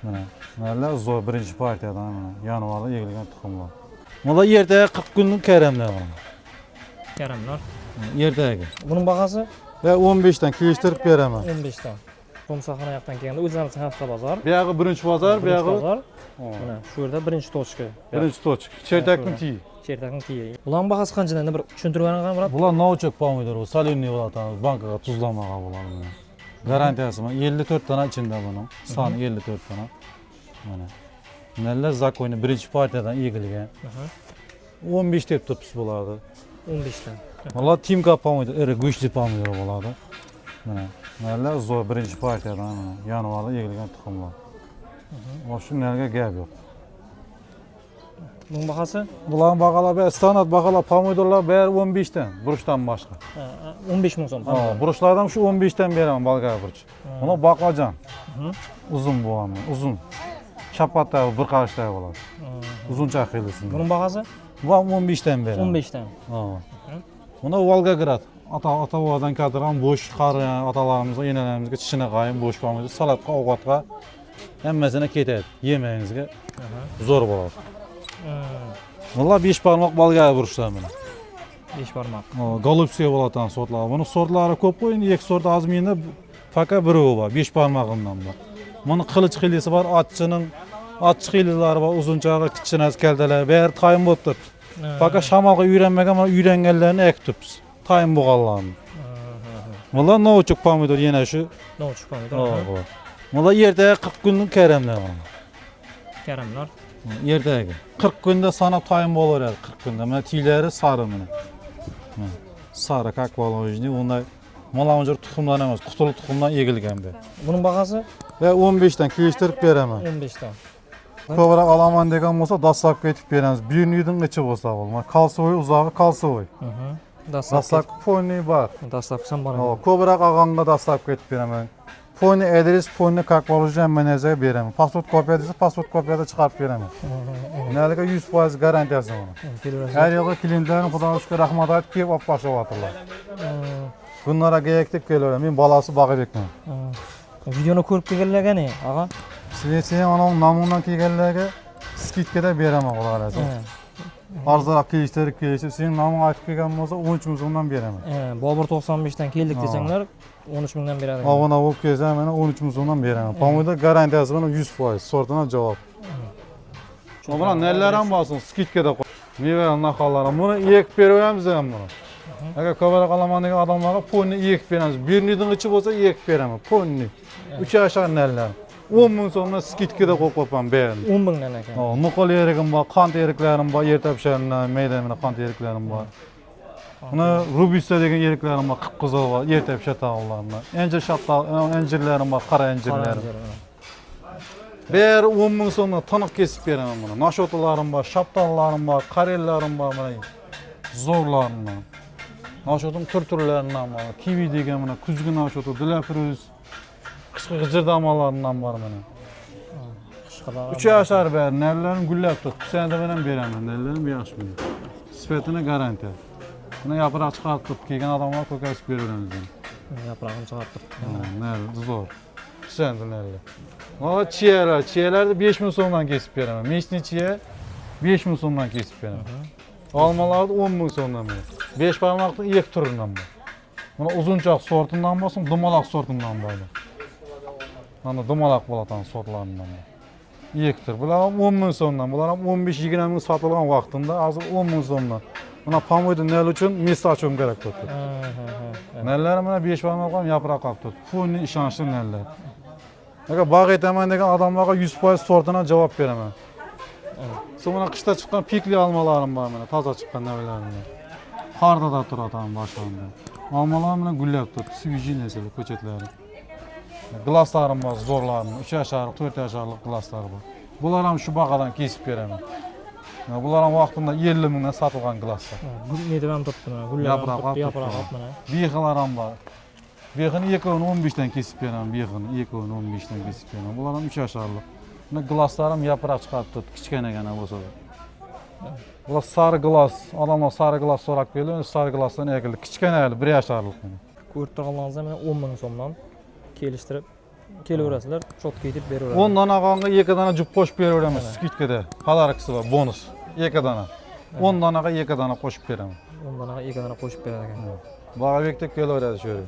Mana zo'r birinchi partiyadan mana yanvarda egilgan tuxumlar. Mana ertaga 40 kunlik karamlar bor. Karamlar. Ertaga. Buning bahasi Ve 15'ten kelishtirib beraman. 15 dan. Qo'msaxona yoqdan kelganda o'zimiz hafta bozor. Bu yog'i birinchi bozor, bu yog'i bozor. Mana shu yerda birinchi tochka. birinchi tochka. Chertakning tiyi. Chertakning tiyi. Ularning bahasi qanchadan bir tushuntirib beraman Murat? Bular novchok pomidor, solenniy bo'ladi, bankaga tuzlamagan bo'ladi. Garantiyasi mana 54 tane içinde bunun. Son 54 tane. Mana. Neler zakoyni birinchi partiyadan egilgan. 15 deb turibsiz bo'ladi. 15 dan. Valla Timka pomidor, iri go'shtli pomidor bo'ladi. Mana. Neler zo'r birinchi partiyadan mana yanvarda egilgan tuxumlar. Mana shu narga gap yo'q. Buning bahasi? Bularning бағалары standart бағалар pomidorlar bari 15 dan, burchdan boshqa. 15 ming so'm. Burchlardan shu 15 dan beraman bolgar burch. Buni baqlajon. Uzun bo'ladi, uzun. Chapatda bir qarashday bo'ladi. Uzuncha qilinsin. Buning bahasi? Bu 15 dan beraman. 15 dan. Buni Volgograd. Ata-bobodan keltirgan bo'sh qari atalarimiz, enalarimizga chishini qayim bo'sh pomidor, salatga, ovqatga hammasini ketadi. Yemagingizga zo'r bo'ladi. Valla 5 barmoq bolgar burchlar mana. 5 barmoq. Golubskiy bo'ladigan sortlar. Buni sortlari ko'p qo'ying, ikki sort azmini faqat biri bor, 5 barmog'imdan bor. Buni qilich qilisi bor, atchining atchi qililari bor, uzunchog'i, kichkinasi kaldalar, bari tayim bo'lib turibdi. Faqat shamolga uyranmagan, mana uyranganlarni ekibmiz. Tayim bo'lganlarni. Valla novchuk pomidor yana shu. Novchuk pomidor. Valla ertaga 40 kunlik karamlar bor. Karamlar. Ertaga 40 kunda sanab tayim bo'laveradi, 40 kunda. Mana tiylari sari mana. Sari kakvalojni, unday malamanjor tuxumdan emas, qutuli tuxumdan egilgan bu. Buning bahasi? Ve 15 dan kelishtirib beraman. 15 dan. Ko'proq olaman degan bo'lsa, dastlab ketib beramiz. Bir yuding ichi bo'lsa bo'lma. Kalsoy uzog'i kalsoy. Dastlab ponni bor. Dastlab ham bor. Ko'proq olganda dastlab ketib beraman. Ponni adres, ponni kakvalojni hamma narsaga beraman. Pasport kopiya desa, pasport kopiyada chiqarib beraman. Naliga 100% garantiyasi bor. Har yili klientlarning xudoga shukr rahmat aytib kelib olib boshlayaptilar. Bunlara gerektik kelaveradi. Men balasi Bag'ibekman. Videoni ko'rib kelganlarga ne, og'a? Sizga ana namundan kelganlarga skidkada beraman ularga. Arzroq kelishtirib kelishsa, sen naming aytib kelgan bo'lsa 13 ming so'mdan beraman. Bobur 95 dan keldik desanglar 13 mingdan beradi. Obuna bo'lib kelsa, mana 13 ming so'mdan beraman. Pomidor garantiyasi bilan 100%, sortidan javob. Mana nelar ham bo'lsin, skidkada qo'y. Meva naqollari buni ekib beramiz ham buni. Agar ko'proq olaman degan odamlarga ponni ekib beramiz. Bir niding ichi bo'lsa ekib beraman. Ponni. 3 yashar nelar. 10 ming so'mdan skidkada qo'yib qo'yman berini. 10 mingdan ekan. Nuqul erigim bor, qand eriklarim bor, erta pisharidan maydamina qand eriklarim bor. Buni Rubista degan eriklarim bor, qip-qizil bor, erta pishataganlardan. Anjir shattal, anjirlarim bor, qora anjirlarim. Bir 10 ming so'mdan tiniq kesib beraman buni. Nashotalarim bor, shaptallarim bor, qarellarim bor mana. Zo'rlarimdan. Nashotim tur-turlaridan bor. Kiwi degan mana kuzgi nashoti, dilafruz. Qishqi g'ijirdamalaridan bor mana. 3 yashar bari, nallarni gullab turibdi. Senada bilan beraman, nallarim yaxshi bo'ladi. Sifatini garantiya. Buni yaproq chiqarib turib kelgan odamlar ko'kasib beraveramiz. Yaprog'ini chiqarib turib. Nal zo'r. Senada nallar. Mana chiyalarni 5 ming so'mdan kesib beraman. Mesni chiya 5 ming so'mdan kesib beraman. Olmalarni 10 ming so'mdan beraman. 5 barmoqning 2 turidan bor. Mana uzunchoq sortidan bo'lsin, dumaloq sortidan bor. Mana dumaloq bo'ladigan sortlardan bor. Yektir. Bular ham 10 ming so'mdan, bular ham 15-20 ming sotilgan vaqtida hozir 10 ming so'mdan. Mana pomidor nal uchun messi ochum kerak bo'ldi. Nallar mana 5 barmoq ham yaproq qolib turibdi. Ponni ishonchli nallar. Agar bog' etaman degan odamlarga 100% sortidan javob beraman. Sonra qishda chiqqan pikli olmalarim bor mana, toza chiqqan navlarimdan. Qorda turadi ham boshqanda. Olmalar bilan gullab turibdi, sviji narsalar, ko'chatlari. Glaslarim bor, zo'rlarim, 3 yasharlik, 4 yasharlik glaslar bor. Bular ham shu бағаdan kesib beraman. Bular ham vaqtida 50 mingdan sotilgan glaslar. Ne deb ham turibdi mana, gullarim turibdi, yaproq mana. Behilar ham bor. Behini 2.15 dan kesib beraman, behini 2.15 dan kesib beraman. Bular ham 3 yasharlik. Buni glaslarim yaproq chiqarib turibdi, kichkinagina bo'lsa. Bular sari glas, odamlar sari glas so'rab keladi, sari glasdan ekildi. Kichkina, 1 yasharlik. Ko'rib turganlaringiz mana 10 ming so'mdan kelishtirib kelaverasizlar, cho'tka etib beraveradi. 10 dana qonga 2 dana jup qo'shib beraveramiz skutkada. Pодарокisi bor, bonus. 2 dana. 10 danaga 2 dana qo'shib beraman. 10 danaga 2 dana qo'shib beradi ekan. Bag'abekdek kelaveradi shu yerga.